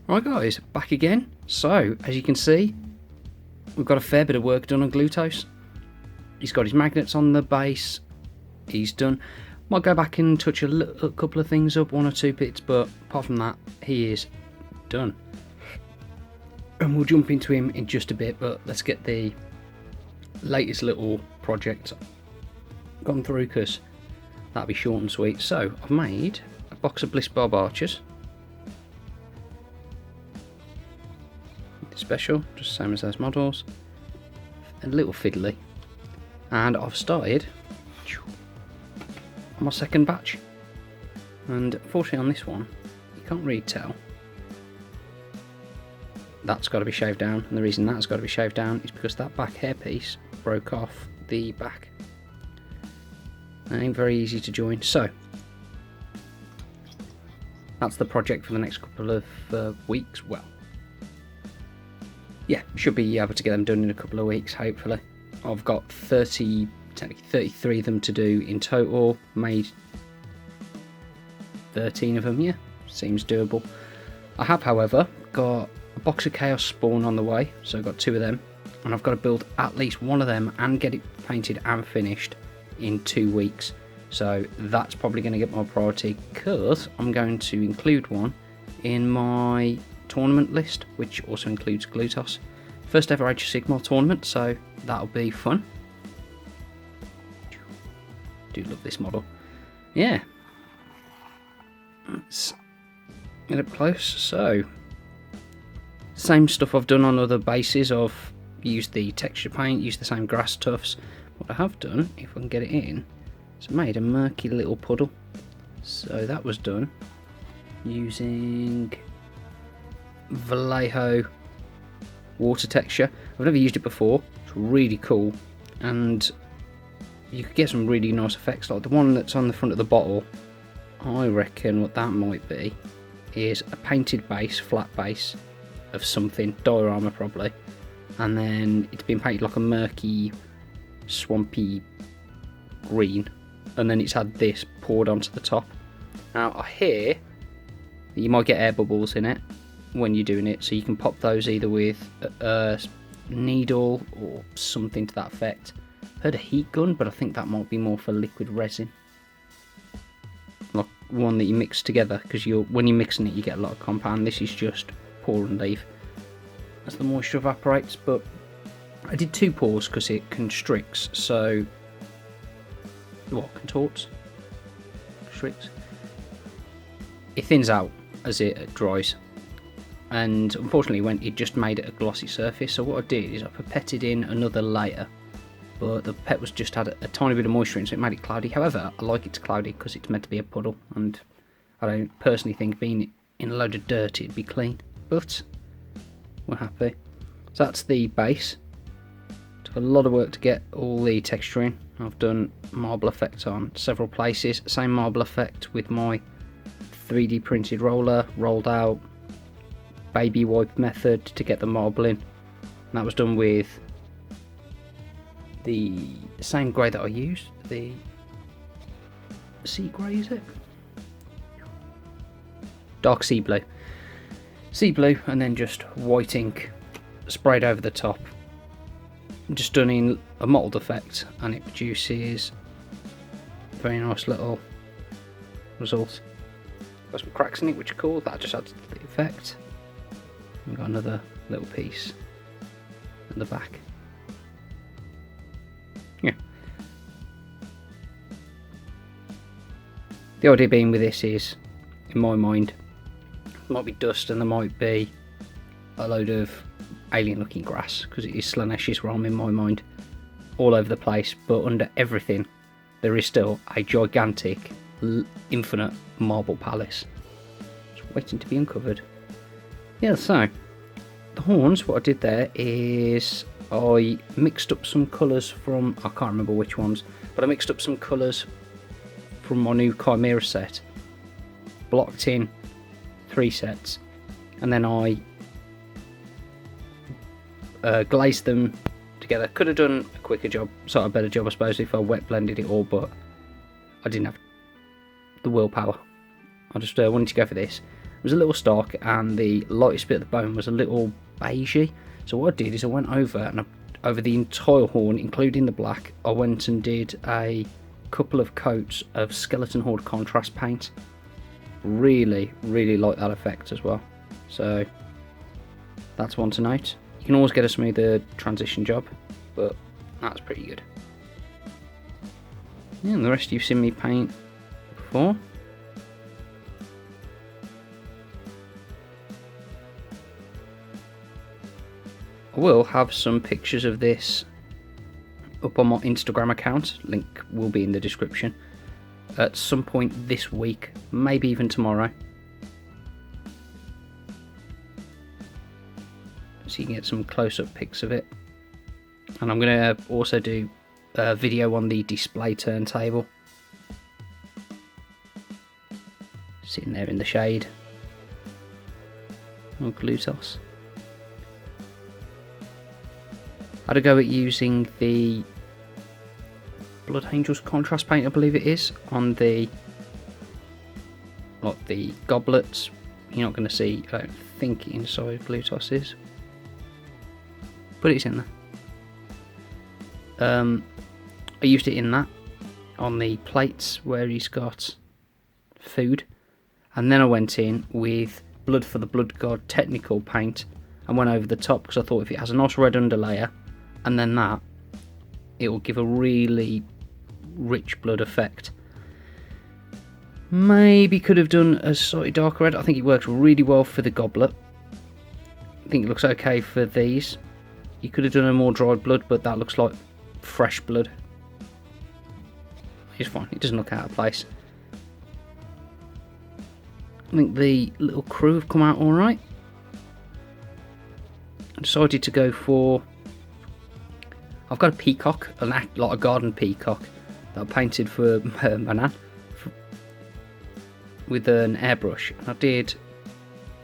Right guys, back again. So, as you can see, we've got a fair bit of work done on Glutos. He's got his magnets on the base. He's done. Might go back and touch a couple of things up, 1 or 2 bits, but apart from that, he is done. And we'll jump into him in just a bit, but let's get the latest little project gone through, because that'll be short and sweet. So, I've made a box of Bliss Barb Archers. Special, just the same as those models. A little fiddly. And I've started on my second batch. And unfortunately on this one, you can't really tell. That's got to be shaved down, and the reason that's got to be shaved down is because that back hairpiece broke off the back. It ain't very easy to join, so that's the project for the next couple of weeks. Well, yeah, should be able to get them done in a couple of weeks, hopefully. I've got 33 of them to do in total. Made 13 of them, yeah, seems doable. I have, however, got a box of Chaos Spawn on the way, so I've got 2 of them. And I've got to build at least 1 of them and get it painted and finished in 2 weeks. So that's probably going to get my priority, because I'm going to include one in my tournament list, which also includes Glutos. First ever Age of Sigmar tournament, so that'll be fun. Do love this model. Yeah. Let's get up close. So, same stuff I've done on other bases. I've used the texture paint, used the same grass tufts. What I have done, if I can get it in, is made a murky little puddle. So that was done using Vallejo water texture. I've never used it before. It's really cool, and you could get some really nice effects, like the one that's on the front of the bottle. I reckon what that might be is a painted base, flat base of something, diorama probably, and then it's been painted like a murky, swampy green, and then it's had this poured onto the top. Now I hear that you might get air bubbles in it when you're doing it, so you can pop those either with a needle or something to that effect. Heard a heat gun, but I think that might be more for liquid resin, like one that you mix together, because when you're mixing it you get a lot of compound. This is just pour and leave as the moisture evaporates, but I did 2 pours because it constricts, so contorts? Constricts? It thins out as it dries. And unfortunately it just made it a glossy surface, so what I did is I pipetted in another layer, but the pipette was just had a tiny bit of moisture in, so it made it cloudy. However, I like it to cloudy because it's meant to be a puddle, and I don't personally think being in a load of dirt it'd be clean, but we're happy. So that's the base. Took a lot of work to get all the texture in. I've done marble effect on several places, same marble effect with my 3D printed roller, rolled out baby wipe method to get the marble in. And that was done with the same grey that I used, the sea grey, is it? Dark sea blue. Sea blue, and then just white ink sprayed over the top. Just done in a mottled effect, and it produces a very nice little result. Got some cracks in it, which are cool. That just adds to the effect. We've got another little piece at the back. Yeah. The idea being with this is, in my mind, there might be dust and there might be a load of alien looking grass, because it is Slaanesh's realm in my mind, all over the place, but under everything there is still a gigantic, infinite marble palace just waiting to be uncovered. Yeah, so the horns, what I did there is I mixed up some colours from, I can't remember which ones, but I mixed up some colours from my new Chimera set, blocked in 3 sets, and then I glazed them together. Could have done a quicker job, sort of better job I suppose, if I wet blended it all, but I didn't have the willpower. I just wanted to go for this. It was a little stark, and the lightest bit of the bone was a little beigey. So what I did is I went over, and over the entire horn, including the black, I went and did a couple of coats of skeleton horde contrast paint. Really like that effect as well. So that's one to note. You can always get a smoother transition job, but that's pretty good. Yeah, and the rest you've seen me paint before. I will have some pictures of this up on my Instagram account. Link will be in the description at some point this week, maybe even tomorrow, so you can get some close-up pics of it. And I'm going to also do a video on the display turntable, sitting there in the shade. Oh, Glutos. I had a go at using the Blood Angels contrast paint, I believe it is, on the goblets. You're not going to see, I don't think, inside Glutos is, but it's in there. I used it in that, on the plates where he's got food, and then I went in with Blood for the Blood God technical paint and went over the top, because I thought if it has a nice red underlayer and then that, it will give a really rich blood effect. Maybe could have done a slightly darker red. I think it works really well for the goblet. I think it looks okay for these. You could have done a more dried blood, but that looks like fresh blood. It's fine, it doesn't look out of place. I think the little crew have come out alright. I decided to go for... I've got a peacock, like a garden peacock, that I painted for my nan with an airbrush. And I did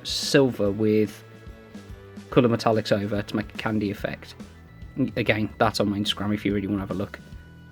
silver with colour metallics over to make a candy effect. Again, that's on my Instagram if you really want to have a look.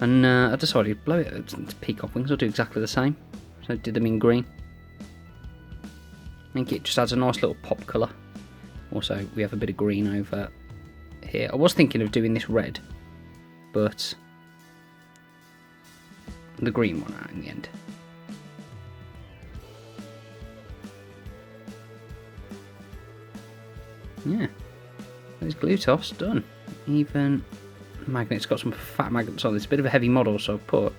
And I decided to blow it to peacock wings. I'll do exactly the same. So I did them in green. I think it just adds a nice little pop colour. Also, we have a bit of green over here. I was thinking of doing this red, but the green one out in the end. Yeah, there's Glutos done. Even magnets, got some fat magnets on. It's a bit of a heavy model, so I put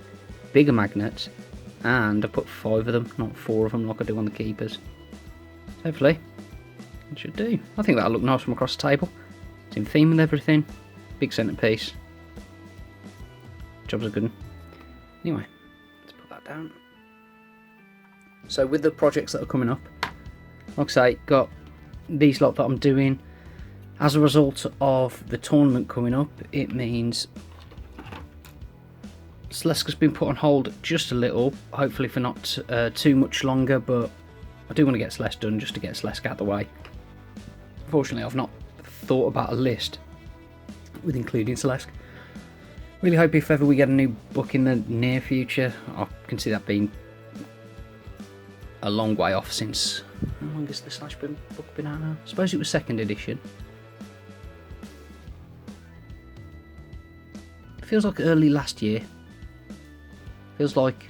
bigger magnets, and I put 5 of them, not 4 of them like I do on the keepers. Hopefully it should do. I think that'll look nice from across the table. It's in theme with everything. Big centerpiece. Job's a good one. Anyway, let's put that down. So with the projects that are coming up, like I say, got these lot that I'm doing. As a result of the tournament coming up, it means Slaanesh been put on hold just a little, hopefully for not too much longer, but I do want to get Slaanesh done just to get Slaanesh out of the way. Unfortunately, I've not thought about a list with including Slaanesh. Really hope if ever we get a new book in the near future, I can see that being a long way off since... How long has the Slaanesh book been out now? I suppose it was 2nd edition. It feels like early last year. Feels like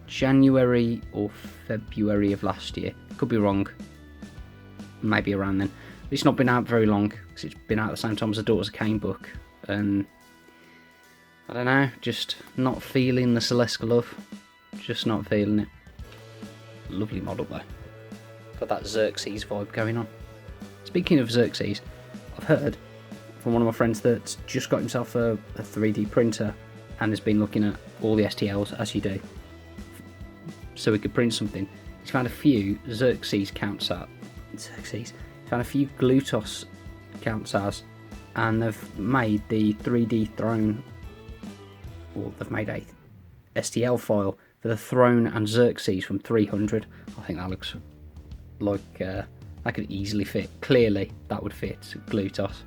January or February of last year. Could be wrong. Maybe around then. But it's not been out very long, because it's been out at the same time as the Daughters of Cain book. And I don't know, just not feeling the Slaanesh love. Just not feeling it. Lovely model though. Got that Xerxes vibe going on. Speaking of Xerxes, I've heard from one of my friends that's just got himself a 3D printer and has been looking at all the STLs, as you do, so he could print something. He's found a few Xerxes counts out. Xerxes. He's found a few Glutos counts as, and they've made the 3D throne, or they've made a STL file for the throne and Xerxes from 300. I think that looks like that could easily fit. Clearly, that would fit Glutos.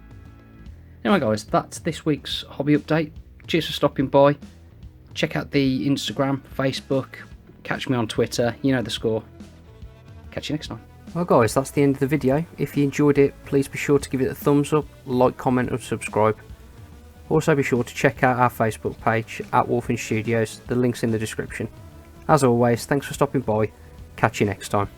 Anyway, guys, that's this week's hobby update. Cheers for stopping by. Check out the Instagram, Facebook. Catch me on Twitter. You know the score. catch you next time. Well guys, that's the end of the video. If you enjoyed it, please be sure to give it a thumbs up, like, comment and subscribe. Also be sure to check out our Facebook page at Wolfing Studios, the link's in the description. As always, thanks for stopping by, catch you next time.